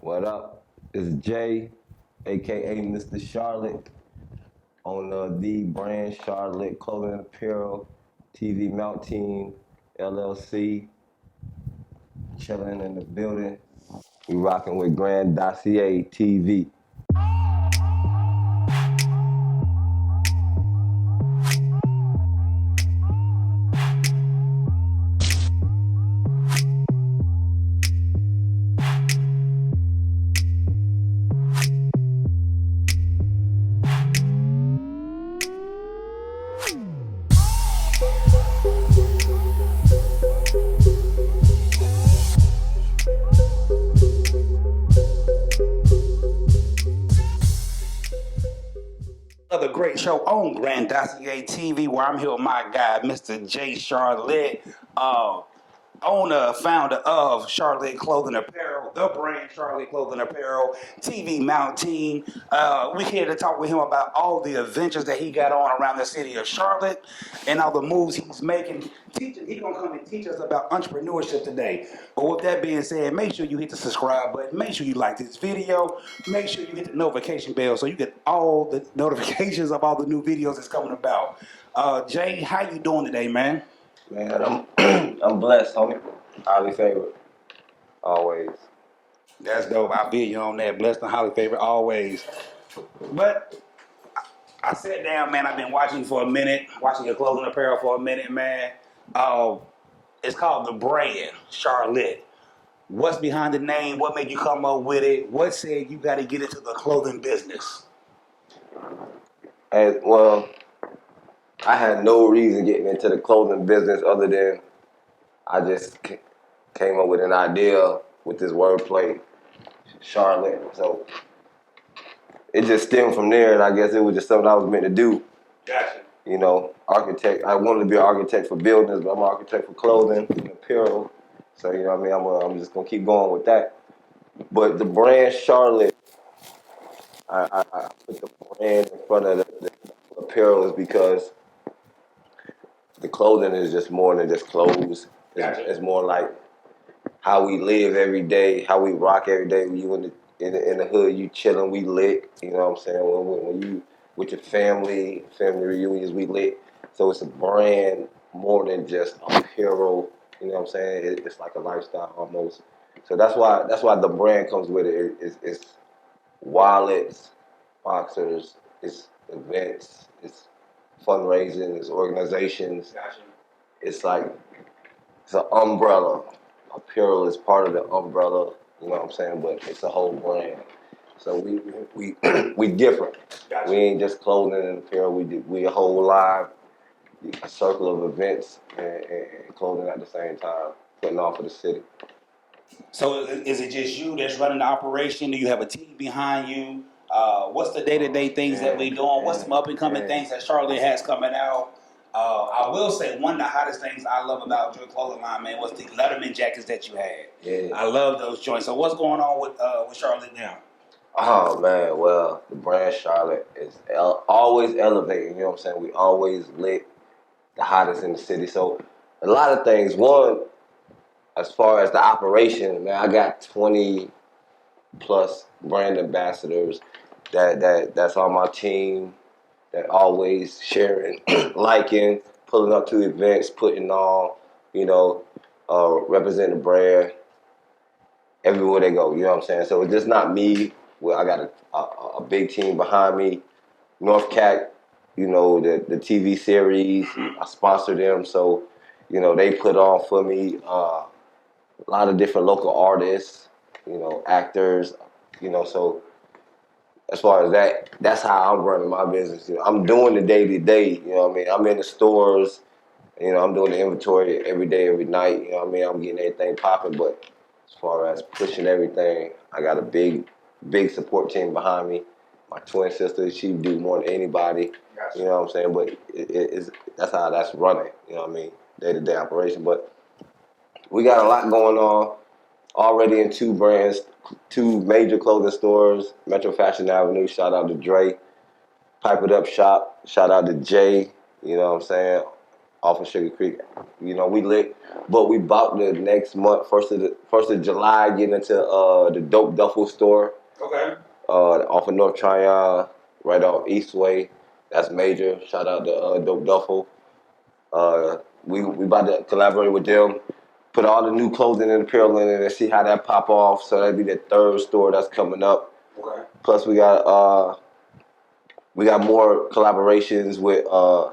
What up? It's Jay, aka Mr. Charlotte, on the brand Charlotte Clothing and Apparel, TV Mount Team, LLC, chilling in the building. We rocking with Grandosiá TV. Another great show on Grandosiá TV where I'm here with my guy, Mr. J. CharLit, owner, founder of CharLit Clothing Apparel, the brand CharLit Clothing Apparel, TV Mountain. We're here to talk with him about all the adventures that he got on around the city of Charlotte and all the moves he's making. He's going to come and teach us about entrepreneurship today. But with that being said, make sure you hit the subscribe button. Make sure you like this video. Make sure you hit the notification bell so you get all the notifications of all the new videos that's coming about. Jay, how you doing today, man? Man, I'm blessed, homie. Highly favored. Always. That's dope. I feel you on that. Blessed and highly favored always. But I sat down, man. I've been watching for a minute, watching your clothing apparel for a minute, man. It's called the brand CharLit. What's behind the name? What made you come up with it? What said you got to get into the clothing business? Well, I had no reason getting into the clothing business other than I just came up with an idea with this wordplay, Charlotte. So it just stemmed from there, and I guess it was just something I was meant to do. Gotcha. You know, architect. I wanted to be an architect for buildings, but I'm an architect for clothing and apparel. So you know what I mean. I'm just gonna keep going with that. But the brand Charlotte, I put the brand in front of the apparel is because the clothing is just more than just clothes. It's more like how we live every day, how we rock every day. When you in the hood, you chilling, we lit. You know what I'm saying? When you with your family reunions, we lit. So it's a brand more than just apparel. You know what I'm saying? It's like a lifestyle almost. So that's why the brand comes with it. It's wallets, boxers, it's events, it's fundraising, it's organizations. Gotcha. It's like it's an umbrella. Apparel is part of the umbrella, you know what I'm saying? But it's a whole brand. So we we different. Gotcha. We ain't just clothing and apparel. We a whole live a circle of events and clothing at the same time, putting on for the city. So is it just you that's running the operation? Do you have a team behind you? What's the day-to-day things that we doing? What's some up-and-coming things that Charlotte has coming out? I will say one of the hottest things I love about your clothing line, man, was the Letterman jackets that you had. Yeah. I love those joints. So what's going on with Charlotte now? Oh man, well the brand Charlotte is always elevating. You know what I'm saying? We always lit, the hottest in the city. So a lot of things. One, as far as the operation, man, I got 20 plus brand ambassadors that's on my team that always sharing, liking, pulling up to events, putting on, you know, representing the brand everywhere they go. You know what I'm saying? So it's just not me. Well, I got a big team behind me. North Cat, you know, the TV series, I sponsor them. So, you know, they put on for me a lot of different local artists, you know, actors, you know, so as far as that, that's how I'm running my business. You know, I'm doing the day-to-day, you know what I mean? I'm in the stores, you know, I'm doing the inventory every day, every night, you know what I mean? I'm getting everything popping, but as far as pushing everything, I got a big support team behind me. My twin sister, she do more than anybody, you know what I'm saying? But that's how that's running, you know what I mean? Day-to-day operation, but we got a lot going on already in two brands, two major clothing stores, Metro Fashion Avenue, shout out to Dre, Pipe It Up Shop, shout out to Jay, you know what I'm saying? off of Sugar Creek. You know, we lit, but we bought the next month, first of July, getting into the Dope Duffel store. Okay. Off of North Tryon, right off Eastway. That's major. Shout out to Dope Duffel. We about to collaborate with them. Put all the new clothing and apparel in it and see how that pop off. So that'd be the third store that's coming up. Okay. Plus we got more collaborations with a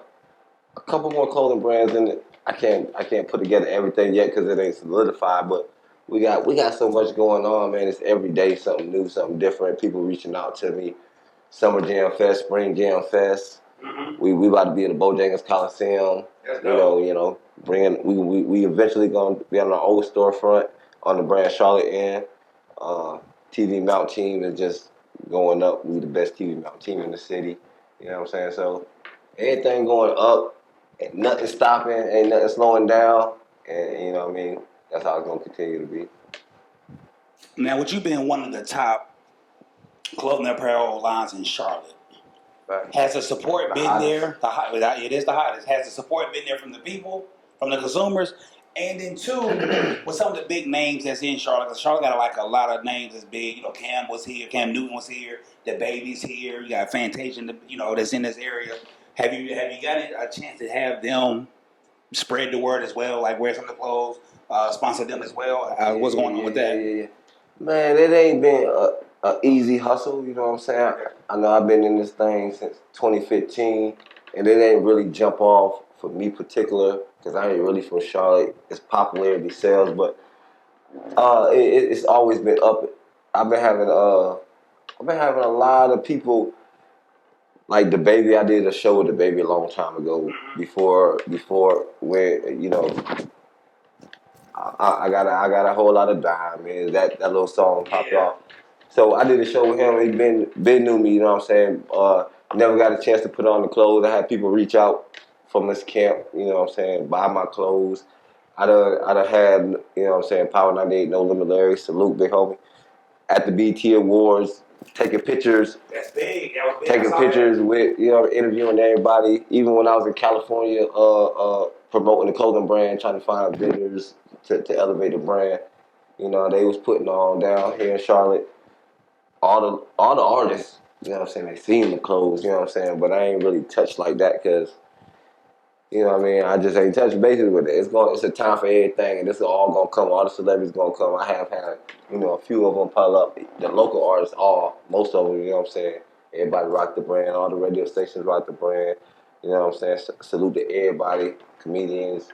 couple more clothing brands in it. I can't put together everything yet because it ain't solidified, but we got so much going on, man. It's every day something new, something different. People reaching out to me. Summer Jam Fest, Spring Jam Fest. Mm-hmm. We about to be in the Bojangles Coliseum. You know, bringing we eventually gonna be on our old storefront on the brand CharLit end. TV Mount team is just going up. We the best TV Mount team in the city. You know what I'm saying? So everything going up, and nothing stopping, ain't nothing slowing down, and you know what I mean. That's how it's gonna continue to be. Now, with you being one of the top clothing apparel lines in Charlotte, Right. has the support been hottest. there? It is the hottest. Has the support been there from the people, from the consumers? And then two, with some of the big names that's in Charlotte, because Charlotte got like a lot of names that's big. You know, Cam was here, Cam Newton was here, the baby's here. You got Fantasia, you know, that's in this area. Have you gotten a chance to have them spread the word as well, like wear some of the clothes, sponsor them as well? What's going on with that? Yeah. Man, it ain't been a easy hustle. You know what I'm saying? I know I've been in this thing since 2015, and it ain't really jump off for me particular because I ain't really from Charlotte. It's popularity sells, but it's always been up. I've been having a lot of people like the baby. I did a show with the baby a long time ago before when you know. I got a whole lot of dime, man. That little song popped off. So I did a show with him. He been knew me, you know what I'm saying? Never got a chance to put on the clothes. I had people reach out from this camp, you know what I'm saying, buy my clothes. I done had, you know what I'm saying, Power 98, No Limit Larry, salute, big homie. At the BT Awards, taking pictures. That's big. That was big. Taking pictures with, you know, interviewing everybody. Even when I was in California, promoting the clothing brand, trying to find vendors to elevate the brand. You know, they was putting on down here in Charlotte. All the artists, you know what I'm saying, they seen the clothes, you know what I'm saying, but I ain't really touched like that because, you know what I mean, I just ain't touched bases with it. It's a time for everything, and this is all gonna come. All the celebrities gonna come. I have had, you know, a few of them pile up. The local artists, most of them, you know what I'm saying. Everybody rock the brand. All the radio stations rock the brand. You know what I'm saying. Salute to everybody, comedians,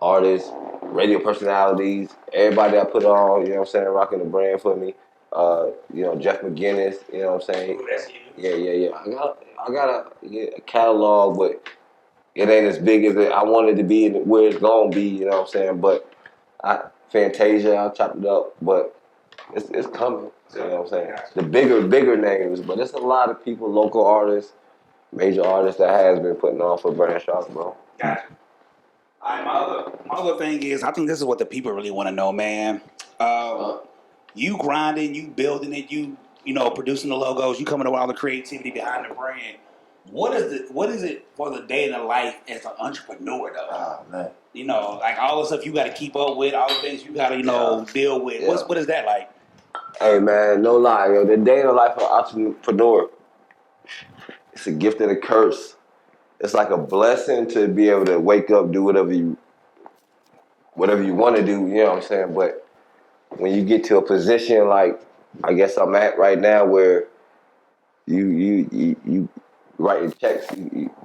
artists, radio personalities, everybody I put on. You know what I'm saying, rocking the brand for me. You know, Jeff McGinnis. You know what I'm saying. Yeah. I got a catalog, but it ain't as big as I wanted to be and where it's gonna be, you know what I'm saying? But Fantasia, I chopped it up, but it's coming. You know what I'm saying? The bigger names, but there's a lot of people, local artists, major artists that has been putting on for brand shots, bro. Gotcha. All right, my other thing is, I think this is what the people really want to know, man. You grinding, you building it, you know, producing the logos, you coming up with all the creativity behind the brand. What is it for the day in the life as an entrepreneur though? Oh man. You know, like all the stuff you got to keep up with, all the things you got to, you know, deal with. Yeah. What is that like? Hey man, no lie, yo. The day in the life of an entrepreneur, it's a gift and a curse. It's like a blessing to be able to wake up, do whatever you want to do. You know what I'm saying? But when you get to a position like I guess I'm at right now, where you writing checks,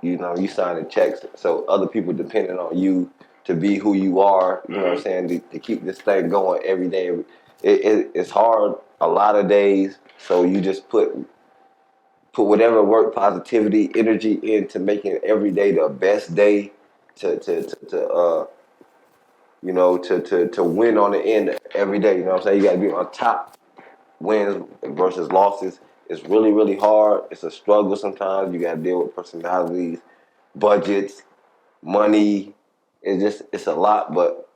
you know, you signing checks, so other people depending on you to be who you are. You know what I'm saying? To keep this thing going every day. It's hard a lot of days, so you just put whatever work, positivity, energy into making every day the best day to win on the end every day. You know what I'm saying? You got to be on top. Wins versus losses. It's really, really hard. It's a struggle sometimes. You got to deal with personalities, budgets, money. It's a lot, but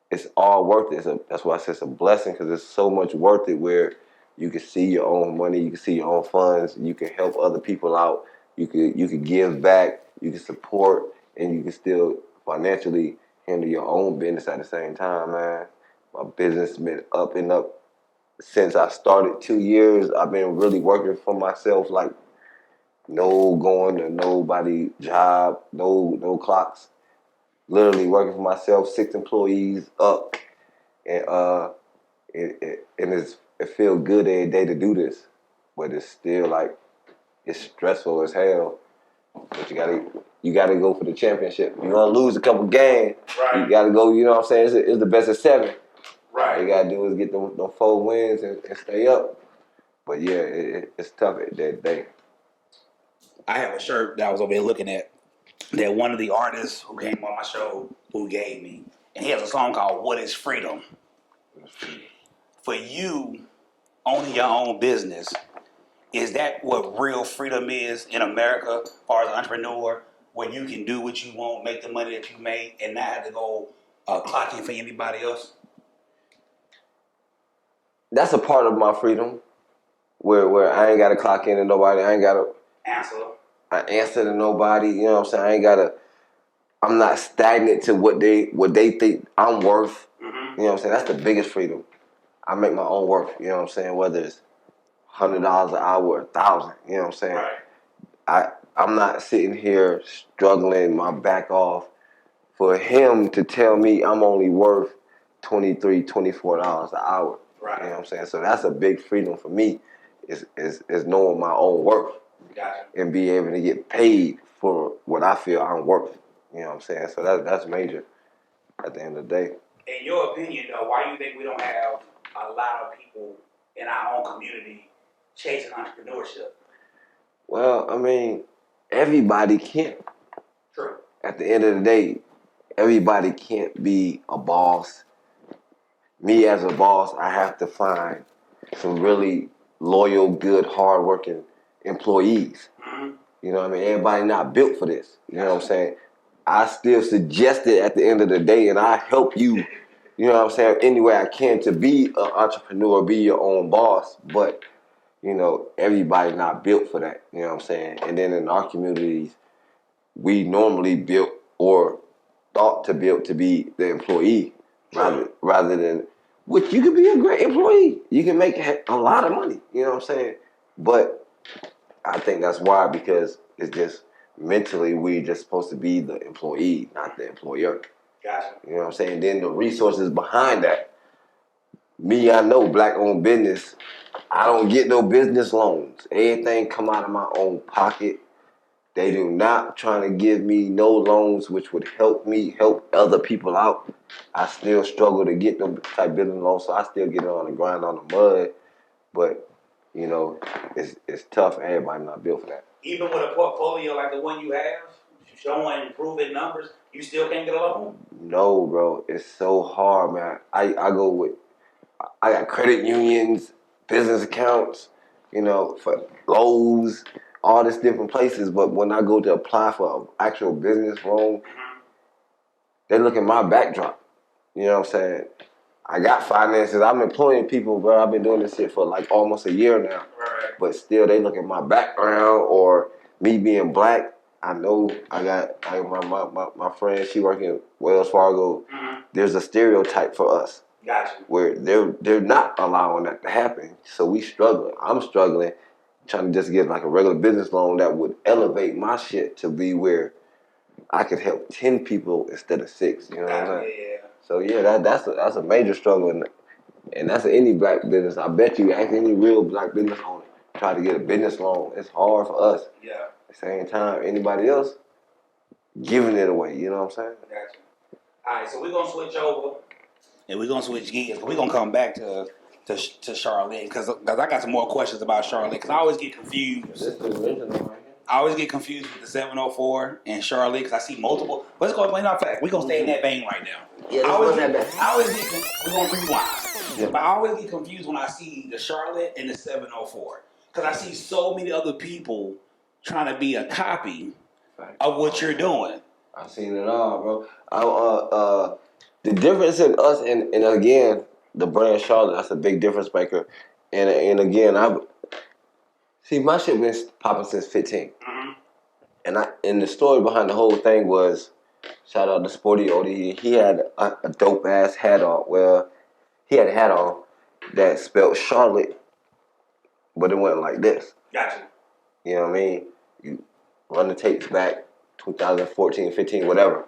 it's all worth it. That's why I say it's a blessing because it's so much worth it where you can see your own money, you can see your own funds, you can help other people out, you can give back, you can support, and you can still financially handle your own business at the same time, man. My business been up and up since I started 2 years. I've been really working for myself, like no going to nobody job, no clocks. Literally working for myself, 6 employees up, and it feels good every day to do this, but it's still like it's stressful as hell. But you gotta go for the championship. You're gonna lose a couple games. Right. You gotta go. You know what I'm saying? It's the best of 7. Right. All you gotta do is get them 4 wins and stay up. But yeah, it's tough that day. I have a shirt that I was over there looking at that one of the artists who came on my show who gave me, and he has a song called "What Is Freedom." For you owning your own business, is that what real freedom is in America, as far as an entrepreneur, where you can do what you want, make the money that you make, and not have to go clock in for anybody else? That's a part of my freedom, where I ain't gotta clock in to nobody. I ain't gotta answer to nobody. You know what I'm saying? I ain't gotta. I'm not stagnant to what they think I'm worth. Mm-hmm. You know what I'm saying? That's the biggest freedom. I make my own worth. You know what I'm saying? Whether it's $100 an hour or 1,000. You know what I'm saying? Right. I'm not sitting here struggling my back off for him to tell me I'm only worth $23, $24 an hour. Right. You know what I'm saying? So that's a big freedom for me, is knowing my own worth. Gotcha. And be able to get paid for what I feel I'm worth. You know what I'm saying? So that's major at the end of the day. In your opinion, though, why do you think we don't have a lot of people in our own community chasing entrepreneurship? Well, I mean, everybody can't. True. At the end of the day, everybody can't be a boss. Me as a boss, I have to find some really loyal, good, hardworking employees. Mm-hmm. You know what I mean? Everybody not built for this. You know what I'm saying? I still suggest it at the end of the day, and I help you, you know what I'm saying, any way I can to be an entrepreneur, be your own boss. But, you know, everybody not built for that. You know what I'm saying? And then in our communities, we normally built or thought to build to be the employee rather than, which you could be a great employee. You can make a lot of money. You know what I'm saying? But I think that's why, because it's just mentally we just supposed to be the employee, not the employer. Gotcha. You know what I'm saying? Then the resources behind that. Me, I know black-owned business. I don't get no business loans. Everything come out of my own pocket. They do not trying to give me no loans which would help me help other people out. I still struggle to get them type business loans, so I still get on the grind on the mud. But, you know, it's tough. Everybody not built for that. Even with a portfolio like the one you have, showing improving numbers, you still can't get a loan? No, bro. It's so hard, man. I got credit unions, business accounts, you know, for Lowe's, all these different places. But when I go to apply for an actual business loan, they look at my backdrop. You know what I'm saying? I got finances. I'm employing people, bro. I've been doing this shit for like almost a year now. Right. But still, they look at my background or me being black. I know my friend, she working at Wells Fargo. Mm-hmm. There's a stereotype for us. Gotcha. Where they're not allowing that to happen. So we struggling. I'm struggling, trying to just get like a regular business loan that would elevate my shit to be where I could help 10 people instead of 6. You know what I'm saying? Yeah. So yeah, that's a major struggle, and that's any black business. I bet you, ask any real black business owner, try to get a business loan. It's hard for us. Yeah. At the same time, anybody else giving it away. You know what I'm saying? Gotcha. All right, so we're gonna switch over. And we're gonna switch gears. We're gonna come back to CharLit because I got some more questions about CharLit because I always get confused. I always get confused with the 704 and CharLit because I see multiple. Let's go explain our fact. We're gonna stay in that vein right now. Yeah, I always get. We're gonna rewind. Yeah. But I always get confused when I see the CharLit and the 704 because I see so many other people trying to be a copy of what you're doing. I've seen it all, bro. The difference in us and again, the brand CharLit, that's a big difference maker. And again, my shit been popping since 15. Mm-hmm. and the story behind the whole thing was, shout out to Sporty Odie. He had a dope ass hat on. Well, he had a hat on that spelled Charlotte, but it wasn't like this. Gotcha. You know what I mean? You run the tapes back, 2014, 15, whatever.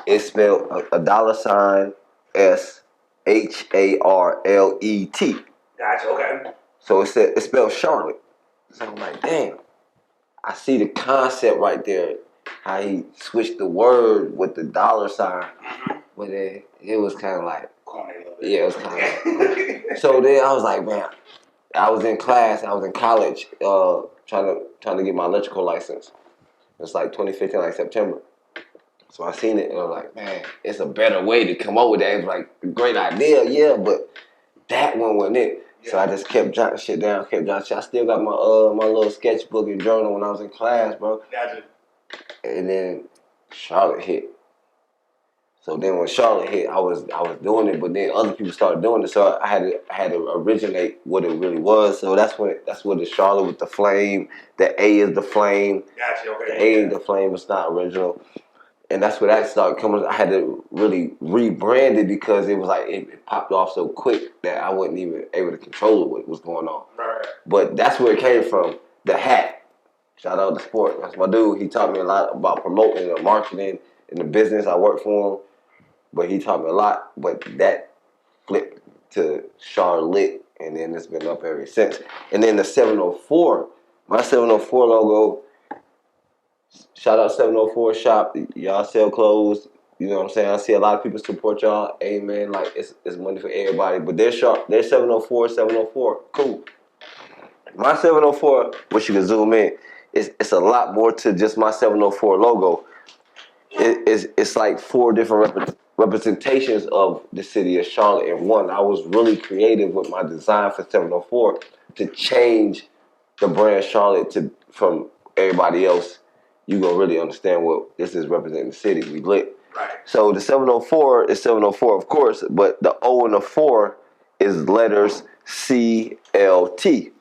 It spelled a $SHARLET. Gotcha. Okay. So it spelled Charlotte. So I'm like, damn. I see the concept right there. How he switched the word with the $. Mm-hmm. But then it was kind of like, Corny a little bit. yeah, it was kind of. So then I was like, man, I was in class, I was in college, trying to get my electrical license. It's like 2015, like September. So I seen it and I'm like, man, it's a better way to come up with that. It was like a great idea, yeah, but that one wasn't it. Yeah. So I just kept jotting shit down, I still got my my little sketchbook and journal when I was in class, bro. Gotcha. And then Charlotte hit. So then when Charlotte hit, I was doing it, but then other people started doing it, so I had to originate what it really was. So that's what the Charlotte with the flame. The A is the flame. Gotcha. Okay. The A is the flame. It's not original, and that's where that started coming. I had to really rebrand it because it was like it popped off so quick that I wasn't even able to control what was going on. Right. But that's where it came from. The hat. Shout out to Sport. That's my dude. He taught me a lot about promoting and marketing in the business. I work for him. But he taught me a lot, but that flipped to CharLit, and then it's been up ever since. And then the 704, my 704 logo, shout out 704 shop, y'all sell clothes, you know what I'm saying? I see a lot of people support y'all, amen, like it's money for everybody, but they're 704, cool. My 704, which you can zoom in, it's a lot more to just my 704 logo. It's like 4 different representations of the city of Charlotte in one. I was really creative with my design for 704 to change the brand Charlotte from everybody else. You gonna really understand what this is representing the city. We lit. Right. So the 704 is 704, of course, but the O and the 4 is letters CLT.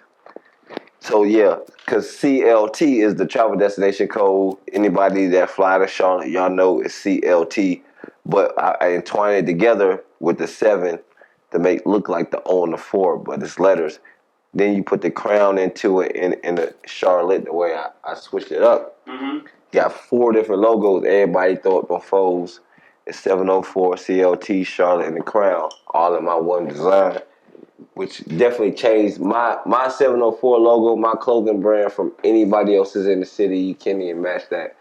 So yeah, because CLT is the travel destination code. Anybody that fly to Charlotte, y'all know it's CLT. But I entwine it together with the 7 to make look like the O and the 4, but it's letters. Then you put the crown into it in the Charlotte the way I switched it up. Mm-hmm. Got 4 different logos. Everybody throw up on foes. It's 704, CLT, Charlotte, and the crown, all in my one design, which definitely changed my 704 logo, my clothing brand from anybody else's in the city. You can't even match that.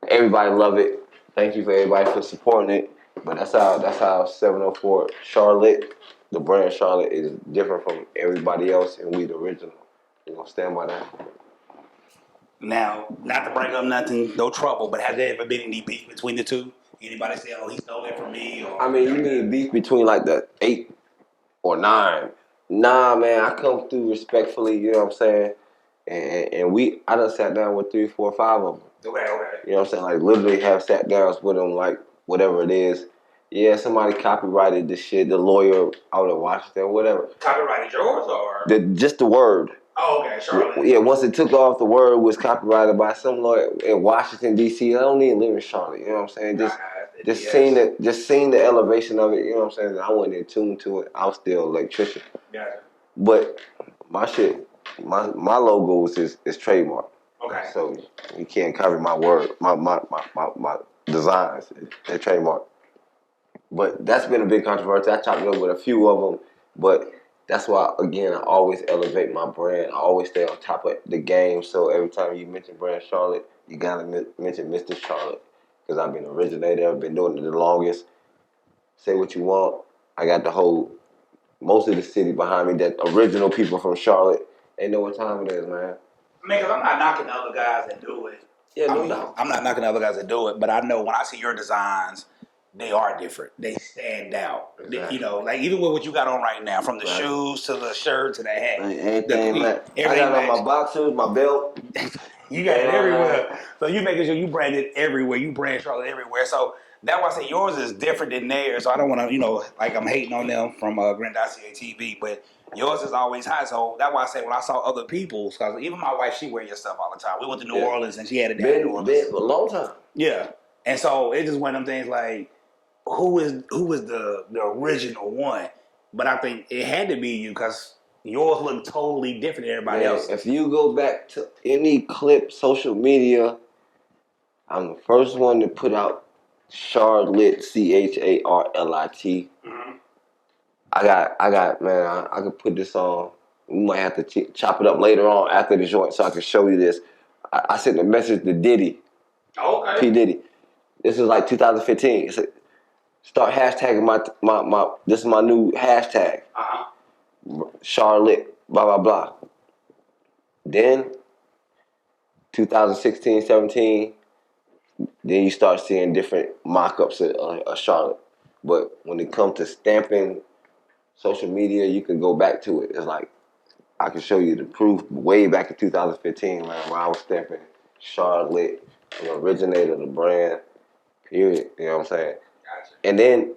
Everybody love it. Thank you for everybody for supporting it. But that's how 704 CharLit, the brand Charlotte, is different from everybody else, and we the original. We're gonna stand by that. Now, not to bring up nothing, no trouble, but has there ever been any beef between the two? Anybody say, "Oh, he stole that from me"? Or I mean, you mean beef between like the 8 or 9? Nah, man, I come through respectfully. You know what I'm saying? And I done sat down with 3, 4, 5 of them. Okay. You know what I'm saying? Like literally have sat downs with them, like whatever it is. Yeah, somebody copyrighted this shit. The lawyer out in Washington, whatever. Copyrighted yours or? Just the word. Oh, okay, Charlotte. Yeah, once it took off, the word was copyrighted by some lawyer in Washington D.C. I don't even live in Charlotte. You know what I'm saying? Just seeing the elevation of it. You know what I'm saying? I wasn't in tune to it. I was still an electrician. Yeah. But my shit, my logos is trademark. Okay. So you can't cover my word, my designs. They're trademark. But that's been a big controversy. I chopped it up with a few of them, but that's why, again, I always elevate my brand. I always stay on top of the game. So every time you mention brand Charlotte, you gotta mention Mr. Charlotte, because I've been originator. I've been doing it the longest. Say what you want. I got most of the city behind me. That original people from Charlotte. They know what time it is, man. I mean, because I'm not knocking the other guys that do it. Yeah, no doubt. I'm not knocking the other guys that do it, but I know when I see your designs, they are different. They stand out. Exactly. You know, like even with what you got on right now, from the shoes to the shirt to the hat. Everything I got on my boxers, my belt. You got it everywhere. So you making sure you brand it everywhere. You brand Charlotte everywhere. So That's why I say yours is different than theirs. So I don't want to, like I'm hating on them from Grandosiá TV, but yours is always hot. So that's why I say when I saw other people's, because even my wife, she wear your stuff all the time. We went to New Orleans and she had it down in New Orleans. Been for a long time. Yeah, and so it's just one of them things like who is the original one? But I think it had to be you because yours looked totally different than everybody else. If you go back to any clip, social media, I'm the first one to put out CharLit, CharLit. I got, man, I could put this on. We might have to chop it up later on after the joint so I can show you this. I sent a message to Diddy. Okay. P. Diddy. This is like 2015. Start hashtagging my this is my new hashtag. CharLit, blah, blah, blah. Then, 2016, 17, then you start seeing different mock-ups of Charlotte. But when it comes to stamping social media, you can go back to it. It's like, I can show you the proof way back in 2015, man, where I was stamping Charlotte, the originator of the brand, period. You know what I'm saying? Gotcha. And then,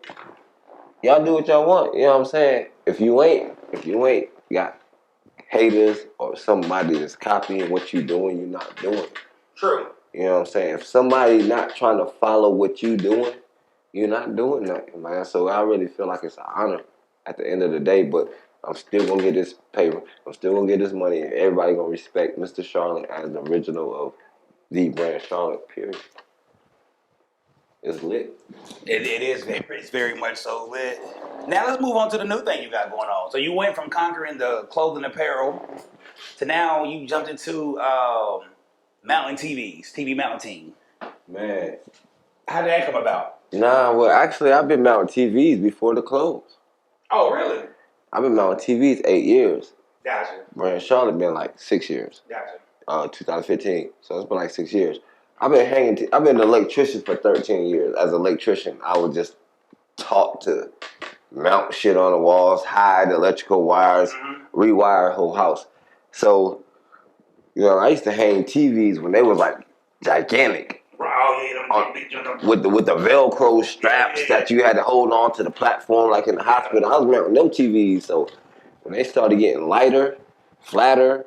y'all do what y'all want. You know what I'm saying? If you ain't, you got haters or somebody that's copying what you doing, you're not doing it. True. You know what I'm saying? If somebody not trying to follow what you doing, you're not doing nothing, man. So I really feel like it's an honor at the end of the day, but I'm still gonna get this paper. I'm still gonna get this money, and everybody gonna respect Mr. Charlotte as the original of the brand Charlotte, period. It's lit. It is it's very much so lit. Now let's move on to the new thing you got going on. So you went from conquering the clothing apparel to now you jumped into mounting TVs, TV mounting. Man. How did that come about? Nah, well, actually, I've been mounting TVs before the clothes. Oh, really? I've been mounting TVs 8 years. Gotcha. Brand Charlotte been like 6 years. Gotcha. 2015. So it's been like 6 years. I've been I've been an electrician for 13 years. As an electrician, I was just taught to mount shit on the walls, hide electrical wires, rewire a whole house. So, I used to hang TVs when they was like gigantic. With the Velcro straps that you had to hold on to the platform like in the hospital. I was mounting no TVs. So when they started getting lighter, flatter,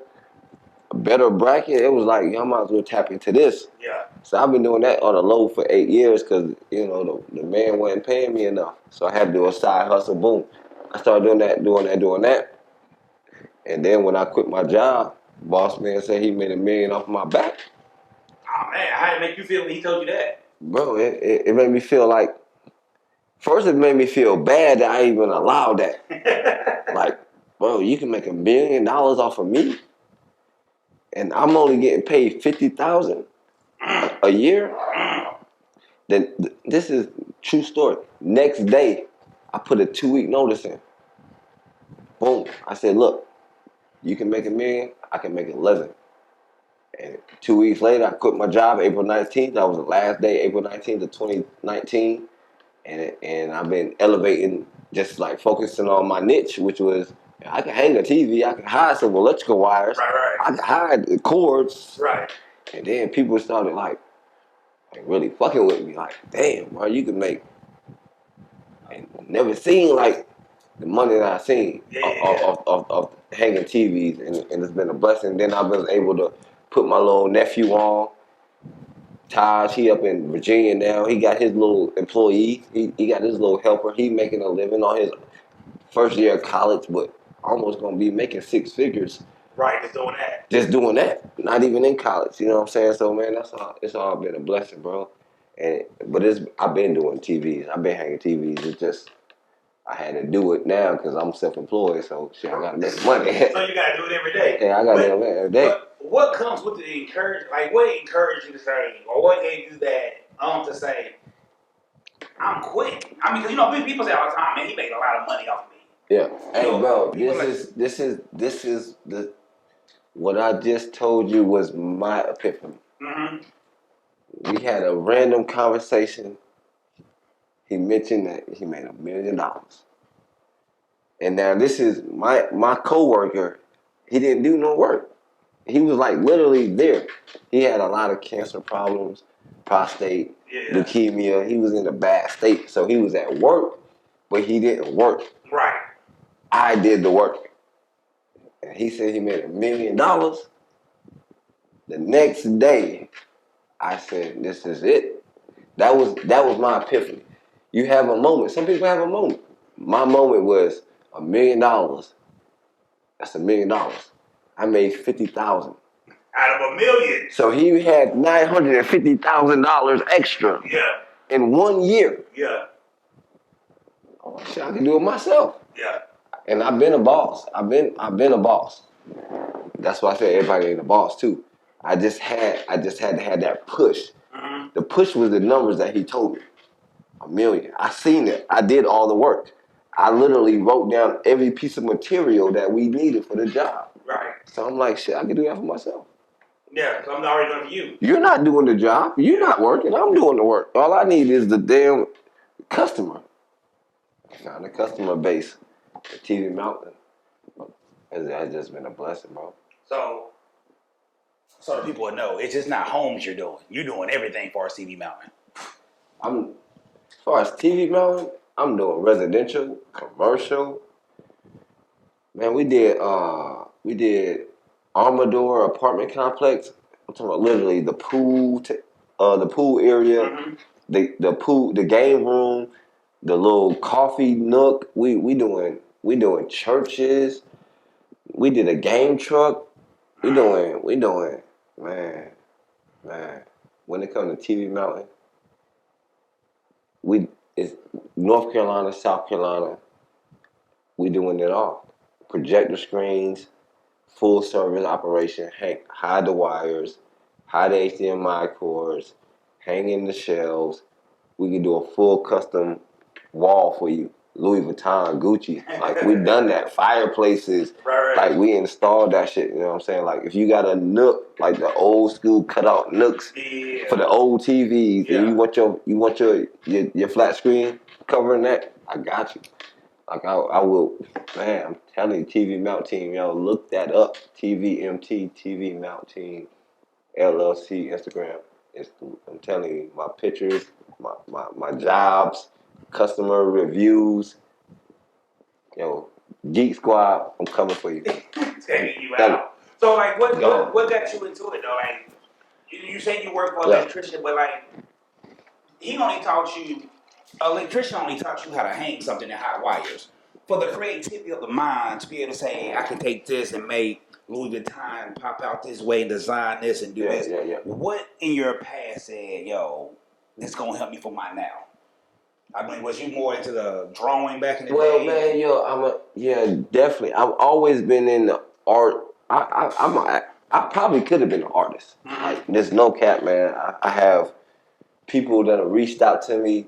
a better bracket, it was like, y'all might as well tap into this. Yeah. So I've been doing that on the low for 8 years because, the man wasn't paying me enough. So I had to do a side hustle, boom. I started doing that. And then when I quit my job, boss man said he made $1 million off my back. Oh, man, how did it make you feel when he told you that? Bro, it made me feel like, first it made me feel bad that I even allowed that. Like, bro, you can make $1 million off of me, and I'm only getting paid $50,000 a year. Then this is true story. Next day, I put a 2-week notice in. Boom. I said, look, you can make $1 million, I can make 11. And 2 weeks later, I quit my job April 19th. That was the last day, April 19th of 2019. And I've been elevating, just like focusing on my niche, which was I can hang a TV, I can hide some electrical wires, right. I can hide the cords. Right. And then people started like really fucking with me. Like, damn, bro, you can make, and never seen like the money that I seen of hanging TVs. And it's been a blessing. Then I've been able to put my little nephew on. Taj, he up in Virginia now. He got his little employee. He got his little helper. He making a living on his first year of college, but almost gonna be making 6 figures. Right, just doing that. Just doing that. Not even in college. You know what I'm saying? So man, it's all been a blessing, bro. But I've been doing TVs. I've been hanging TVs. It's just I had to do it now because I'm self-employed, so shit, I gotta make money. So you gotta do it every day. Yeah, I gotta do it every day. But what comes with the encouragement? Like, what encouraged you to say, or what gave you that to say, I'm quitting? I mean, because people say all the time, man, he made a lot of money off of me. Yeah. Hey, bro, this is the what I just told you was my epiphany. Mm-hmm. We had a random conversation. He mentioned that he made $1 million. And now this is my coworker. He didn't do no work. He was like literally there. He had a lot of cancer problems, prostate. leukemia. He was in a bad state, so he was at work, but he didn't work. Right. I did the work, and he said he made $1 million. The next day, I said, "This is it." That was my epiphany. You have a moment. Some people have a moment. My moment was $1 million. That's $1 million. I made 50,000 out of $1 million. So he had $950,000 extra. Yeah. In 1 year. Yeah. Oh shit, I can do it myself. Yeah. And I've been a boss. I've been a boss. That's why I say everybody ain't a boss too. I just had to have that push. Mm-hmm. The push was the numbers that he told me. $1 million. I seen it. I did all the work. I literally wrote down every piece of material that we needed for the job. Right. So I'm like, shit, I can do that for myself. Yeah, so I'm already doing it for you. You're not doing the job. You're not working. I'm doing the work. All I need is the damn customer. Found a customer base. The TV Mountain. It's just been a blessing, bro. So the people would know, it's just not homes you're doing. You're doing everything for TV Mountain. As far as TV Mountain, I'm doing residential, commercial. Man, we did Armador apartment complex. I'm talking about literally the pool area, mm-hmm. the pool, the game room, the little coffee nook. We doing churches. We did a game truck. We doing man. When it comes to TV Mountain, it's North Carolina, South Carolina. We doing it all. Projector screens, full service operation, hide the wires, hide the HDMI cords, hang in the shelves. We can do a full custom wall for you. Louis Vuitton, Gucci. Like, we done that. Fireplaces. Right. Like, we installed that shit. You know what I'm saying? Like, if you got a nook, like the old school cutout nooks for the old TVs, and you want your flat screen covering that, I got you. Like, I will, man, I'm telling you, TV Mount Team, yo, look that up. TVMT, TV Mount Team, LLC, Instagram. I'm telling you, my pictures, my jobs, customer reviews. Yo, Geek Squad, I'm coming for you. Taking you out. So, like, what got you into it, though? Like, you say you work for an electrician, but, like, electrician only taught you how to hang something in hot wires. For the creativity of the mind to be able to say, I can take this and make Louis Vuitton pop out this way and design this and do this. Yeah. What in your past said, yo, this is going to help me for my now? I mean, was you more into the drawing back in the day? Well, man, definitely. I've always been in the art. I probably could have been an artist. Mm-hmm. Like, there's no cap, man. I have people that have reached out to me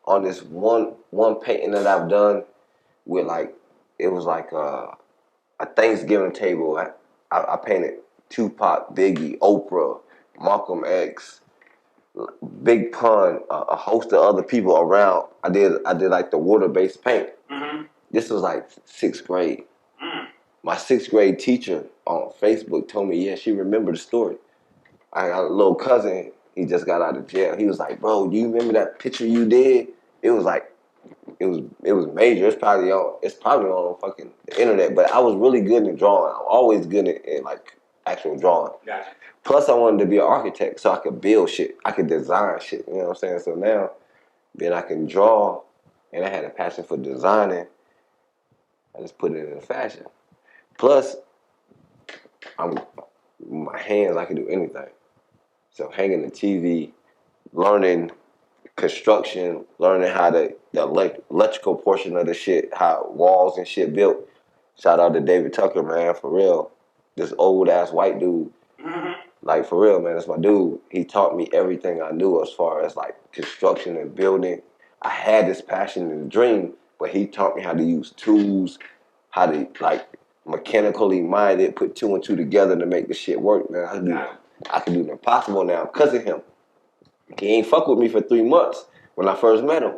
on this one painting that I've done with, like, it was like a Thanksgiving table. I painted Tupac, Biggie, Oprah, Malcolm X, Big Pun, a host of other people around. I did like the water-based paint. Mm-hmm. This was like 6th grade. Mm. My 6th grade teacher on Facebook told me, yeah, she remembered the story. I got a little cousin. He just got out of jail. He was like, bro, do you remember that picture you did? It was like, it was major. It's probably on fucking the internet. But I was really good in drawing. I'm always good in like actual drawing. Gotcha. Plus, I wanted to be an architect so I could build shit. I could design shit. You know what I'm saying? So now, being I can draw, and I had a passion for designing, I just put it in fashion. Plus, my hands, I can do anything. So hanging the TV, learning construction, learning how the electrical portion of the shit, how walls and shit built. Shout out to David Tucker, man, for real. This old ass white dude. Mm-hmm. Like, for real, man, that's my dude. He taught me everything I knew as far as like construction and building. I had this passion and dream, but he taught me how to use tools, how to like mechanically minded, put 2 and 2 together to make the shit work, man. I can do the impossible now because of him. He ain't fuck with me for 3 months when I first met him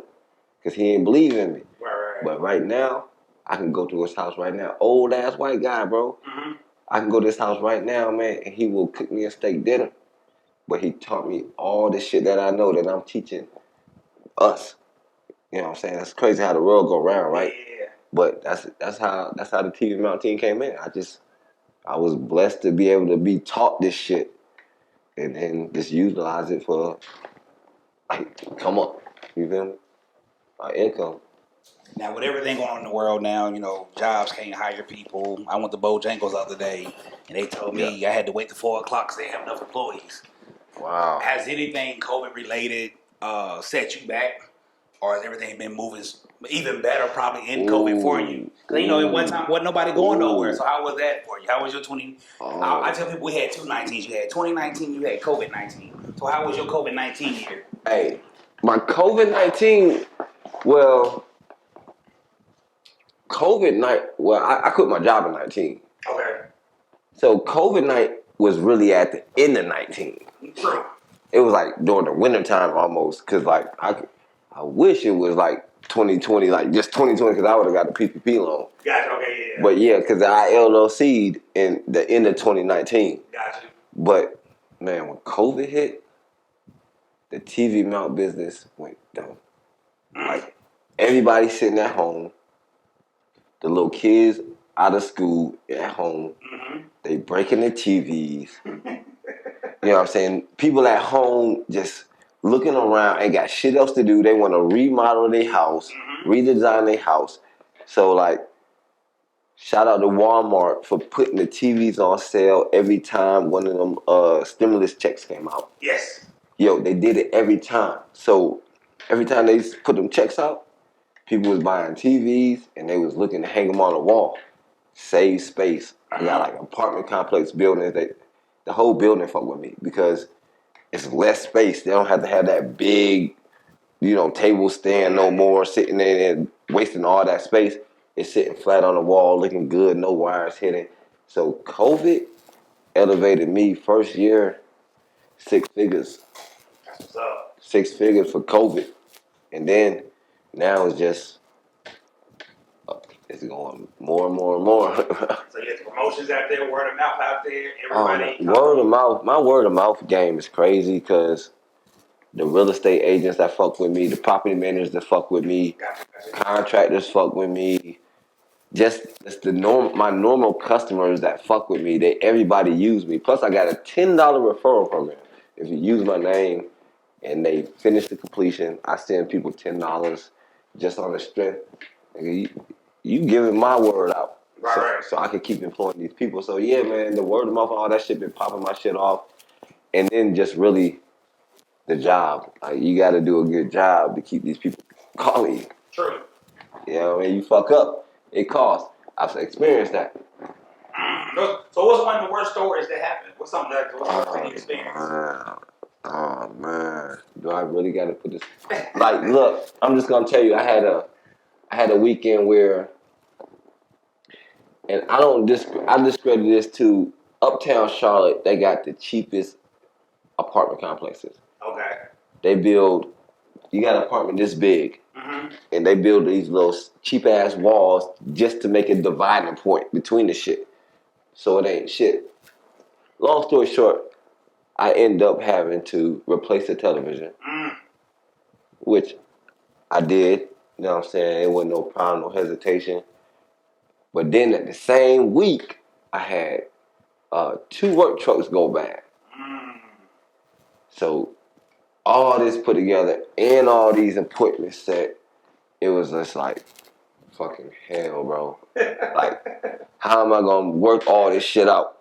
because he ain't believe in me. Right. But right now, I can go to his house right now. Old ass white guy, bro. Mm-hmm. I can go to his house right now, man, and he will cook me a steak dinner. but he taught me all the shit that I know that I'm teaching us. You know what I'm saying? That's crazy how the world go round, right? Yeah. But that's how the TV Mountain team came in. I was blessed to be able to be taught this shit and then just utilize it for like come up. You feel me? My income. Now, with everything going on in the world now, you know, jobs can't hire people. I went to Bojangles the other day, and they told Yeah. me I had to wait till 4 o'clock because they have enough employees. Wow. Has anything COVID related set you back, or has everything been moving even better probably in COVID for you? Because you know, at one time wasn't nobody going nowhere. So how was that for you? How was your 20? I tell people we had two 19s. You had 2019. You had COVID-19. So how was your COVID-19 year? Hey, my COVID-19. Well, I quit my job in 19. Okay. So COVID-19 was really at the end of 19. True. It was like during the wintertime almost, cause like I wish it was like 2020, like just 2020, cause I would have got the PPP loan. Gotcha. Okay. Yeah. But yeah, cause I LLC'd in the end of 2019. Gotcha. But man, when COVID hit, the TV mount business went down. Like everybody sitting at home, the little kids out of school at home, they breaking their TVs. You know what I'm saying? People at home just looking around, ain't got shit else to do. They want to remodel their house, redesign their house. So like, shout out to Walmart for putting the TVs on sale every time one of them stimulus checks came out. Yes. Yo, they did it every time. So every time they put them checks out, people was buying TVs and they was looking to hang them on the wall. Save space. I got like apartment complex buildings. The whole building fuck with me because it's less space. They don't have to have that big, table stand no more, sitting there and wasting all that space. It's sitting flat on the wall, looking good, no wires hitting. So COVID elevated me first year, 6 figures. That's what's up. 6 figures for COVID. And then now it's going more and more and more. So you get the promotions out there, word of mouth out there, everybody. Word of mouth. My word of mouth game is crazy because the real estate agents that fuck with me, the property managers that fuck with me, contractors fuck with me. Just my normal customers that fuck with me. Everybody use me. Plus, I got a $10 referral program. If you use my name and they finish the completion, I send people $10 just on the strength. You giving my word out. Right. So I can keep employing these people. So yeah, man, the word of mouth, all that shit been popping my shit off. And then just really the job. Like you gotta do a good job to keep these people calling you. True. You know what I mean? You fuck up, it costs. I've experienced that. So what's one of the worst stories that happened? What's something that was you experienced? Oh man. Do I really gotta put this like look, I'm just gonna tell you, I had a weekend where, and I discredit this to Uptown Charlotte. They got the cheapest apartment complexes. Okay. They build, you got an apartment this big, and they build these little cheap ass walls just to make a dividing point between the shit. So it ain't shit. Long story short, I end up having to replace the television, which I did. You know what I'm saying? It wasn't no problem, no hesitation. But then at the same week, I had 2 work trucks go bad. So all this put together and all these appointments set, it was just like fucking hell, bro. Like, how am I gonna work all this shit out?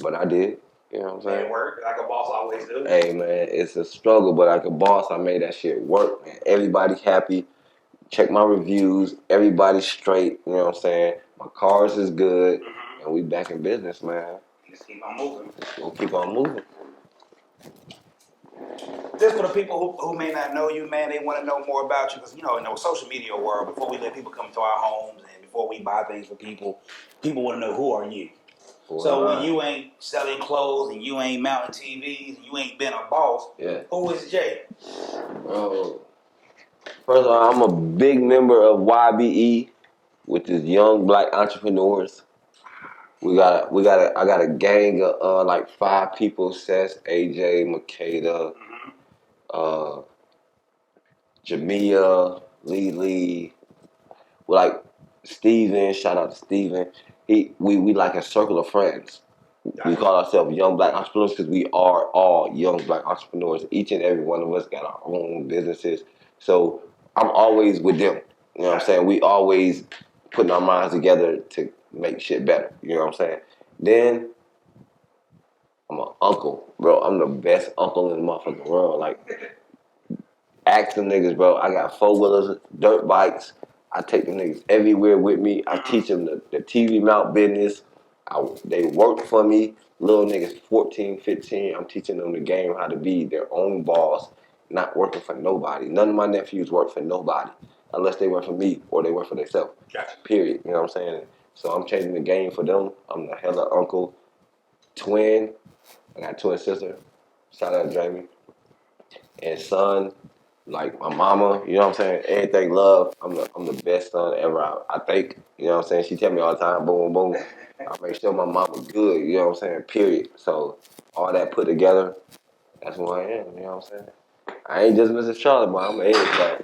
But I did. You know what I'm saying? It worked like a boss always do. Hey man, it's a struggle, but like a boss, I made that shit work, man. Everybody happy. Check my reviews. Everybody's straight. You know what I'm saying? My cars is good, and we back in business, man. Just keep on moving. We'll keep on moving. Just for the people who may not know you, man, they want to know more about you because, in the social media world, before we let people come to our homes and before we buy things for people want to know who are you. So when you ain't selling clothes and you ain't mounting TVs, and you ain't been a boss, who is Jay? First of all, I'm a big member of YBE, which is Young Black Entrepreneurs. I got a gang of like 5 people: Seth, AJ, Makeda, uh, Jamia, Lee, like Steven. Shout out to Steven. We like a circle of friends. We call ourselves young black entrepreneurs because we are all young black entrepreneurs. Each and every one of us got our own businesses. So I'm always with them. You know what I'm saying? We always putting our minds together to make shit better. You know what I'm saying? Then I'm an uncle, bro. I'm the best uncle in the motherfucking world. Like, ask them niggas, bro. I got 4-wheelers, dirt bikes. I take them niggas everywhere with me. I teach them the TV mount business. They work for me. Little niggas 14, 15. I'm teaching them the game how to be their own boss, not working for nobody. None of my nephews work for nobody unless they work for me or they work for themselves. Gotcha. Period. You know what I'm saying? So I'm changing the game for them. I'm the hella uncle. Twin. I got a twin sister. Shout out Jamie. And son, like my mama, you know what I'm saying? Everything love. I'm the best son ever. I think. You know what I'm saying? She tell me all the time, boom, boom. I make sure my mama good. You know what I'm saying? Period. So all that put together, that's who I am. You know what I'm saying? I ain't just Mr. Charlotte, but I'm an A-class.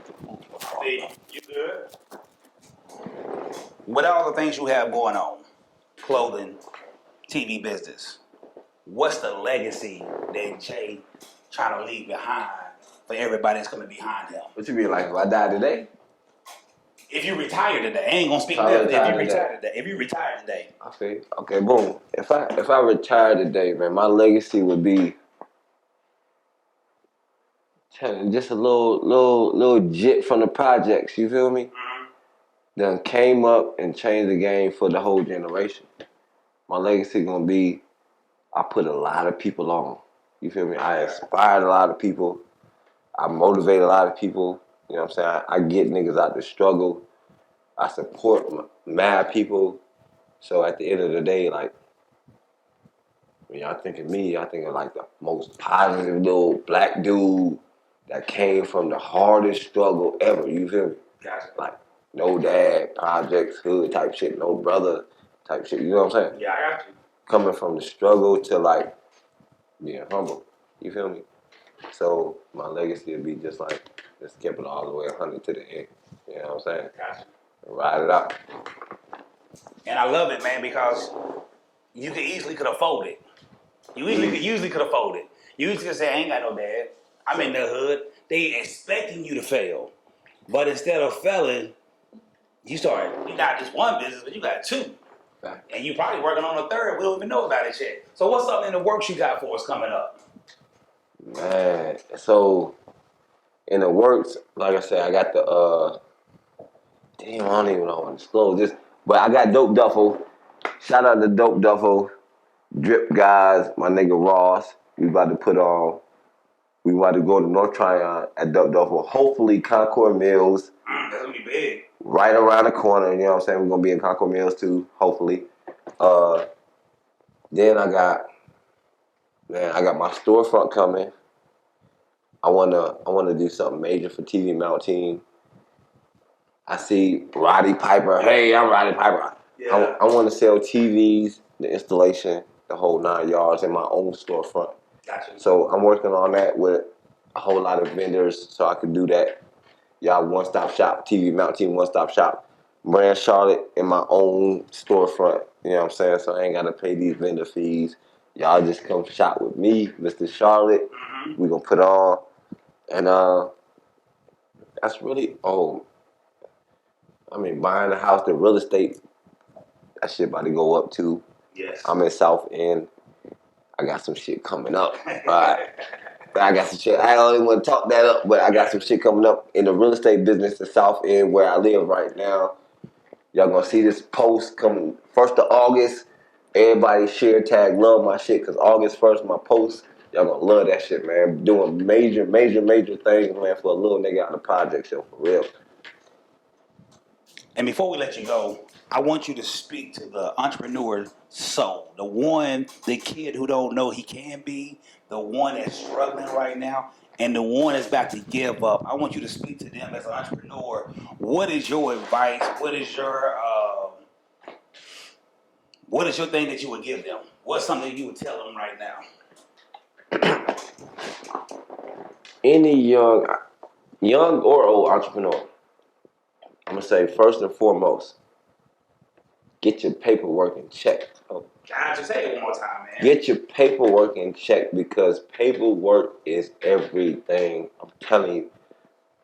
See, you good? With all the things you have going on, clothing, TV business, what's the legacy that Jay trying to leave behind for everybody that's coming behind him? What you mean, like if I die today? If you retire today, I ain't gonna speak If I death. If retire you today. retire today, if you retire today, I feel okay. Boom. If I retire today, man, my legacy would be just a little jit from the projects. You feel me? Done came up and changed the game for the whole generation. My legacy gonna be I put a lot of people on. You feel me? I inspired a lot of people. I motivate a lot of people. You know what I'm saying? I get niggas out the struggle. I support mad people. So at the end of the day, like, when y'all think of me, I think of like the most positive little black dude that came from the hardest struggle ever. You feel me? gotcha. Like, no dad, projects, hood type shit, no brother type shit. You know what I'm saying? Yeah, I got you. Coming from the struggle to like being humble. You feel me? So my legacy would be just like, just keep it all the way 100 to the end. You know what I'm saying? Gotcha. Ride it out. And I love it, man, because you could easily could have folded. You usually could have folded. You usually could say, I ain't got no dad. I'm in the hood. They expecting you to fail. But instead of failing, you got just one business, but you got 2. And you probably working on a 3rd. We don't even know about it yet. So what's something in the works you got for us coming up? Man, so in the works, like I said, I got the damn, I don't even know how to disclose this, but I got Dope Duffel. Shout out to Dope Duffel, Drip Guys, my nigga Ross. We about to go to North Tryon at Dope Duffel. Hopefully Concord Mills. That's gonna be big. Right around the corner, you know what I'm saying? We're gonna be in Concord Mills too, hopefully. Then I got my storefront coming. I wanna do something major for TV Mount Team. I see Roddy Piper. Hey, I'm Roddy Piper. Yeah. I want to sell TVs, the installation, the whole 9 yards in my own storefront. Gotcha. So I'm working on that with a whole lot of vendors so I can do that. Y'all one-stop shop, TV Mount Team one-stop shop. Brand Charlotte in my own storefront. You know what I'm saying? So I ain't got to pay these vendor fees. Y'all just come shop with me, Mr. Charlotte. We gonna put on. And that's really, buying a house, the real estate, that shit about to go up too. Yes. I'm in South End. I got some shit coming up. Right. I got some shit. I don't even want to talk that up, but I got some shit coming up in the real estate business in South End where I live right now. Y'all gonna see this post coming 1st of August. Everybody share, tag, love my shit, because August 1st, my post, y'all gonna love that shit, man. Doing major things, man, for a little nigga out of the project show, for real. And before we let you go, I want you to speak to the entrepreneur soul, the kid who don't know he can be, the one that's struggling right now, and the one that's about to give up. I want you to speak to them as an entrepreneur. What is your advice? What is your what is your thing that you would give them? What's something you would tell them right now? Any young or old entrepreneur, I'm gonna say first and foremost, get your paperwork in check. God, just say it one more time, man. Get your paperwork in check because paperwork is everything. I'm telling you,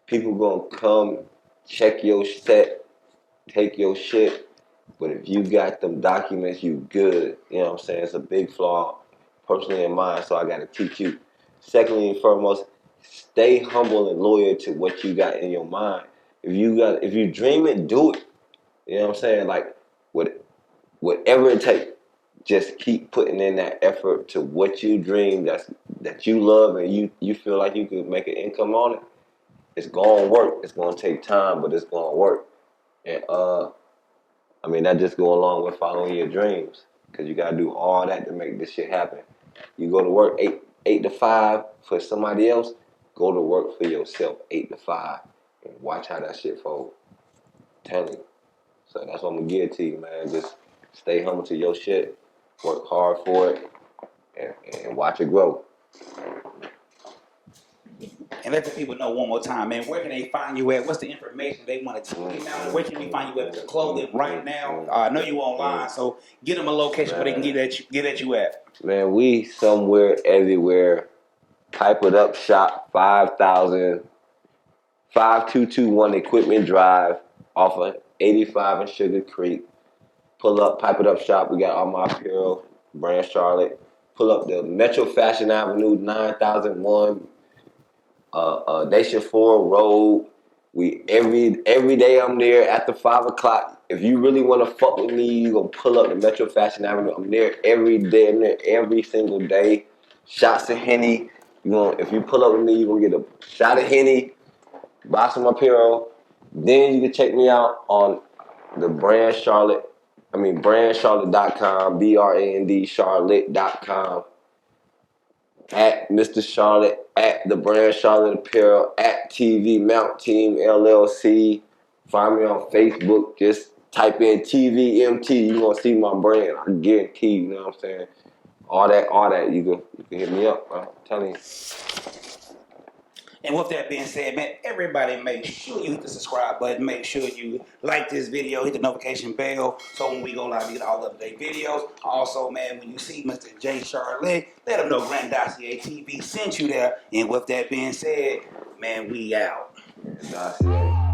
people gonna come check your set, take your shit, but if you got them documents, you good. You know what I'm saying? It's a big flaw, personally in mine, so I gotta teach you. Secondly and foremost, stay humble and loyal to what you got in your mind. If you dream it, do it. You know what I'm saying? Like whatever it takes, just keep putting in that effort to what you dream that you love and you feel like you could make an income on it. It's gonna work. It's gonna take time, but it's gonna work. And I mean that just go along with following your dreams because you gotta do all that to make this shit happen. You go to work eight to five for somebody else. Go to work for yourself 8 to 5 and watch how that shit fold. I'm telling you. So that's what I'm gonna give to you, man. Just stay humble to your shit, work hard for it, and watch it grow. And let the people know one more time, man, where can they find you at? What's the information they want to tell you now? Where can we find you at with the clothing right now? I know you online, so get them a location where they can get at you at. Man, we somewhere, everywhere. Pipe It Up Shop, 5221 Equipment Drive off of 85 in Sugar Creek. Pull up, Pipe It Up Shop. We got all my apparel, brand Charlotte. Pull up the Metro Fashion Avenue, 9001, Nation 4 Road. We every day I'm there after 5 o'clock. If you really want to fuck with me, you gonna pull up the Metro Fashion Avenue. I'm there every day. I'm there every single day. Shots of Henny. If you pull up with me, you gonna get a shot of Henny, buy some apparel. Then you can check me out on the brand Charlotte. BrandCharlotte.com, BRAND Charlotte.com. At Mr. Charlotte, at the brand Charlotte Apparel, at TV Mount Team LLC. Find me on Facebook. Just type in TVMT. You're gonna see my brand. I guarantee you know what I'm saying? All that. You can hit me up, bro. I'm telling you. And with that being said, man, everybody make sure you hit the subscribe button. Make sure you like this video, hit the notification bell, so when we go live, you get all up-to-date videos. Also, man, when you see Mr. J. Charlotte, let him know Grandosiá TV sent you there. And with that being said, man, we out. Grandosiá.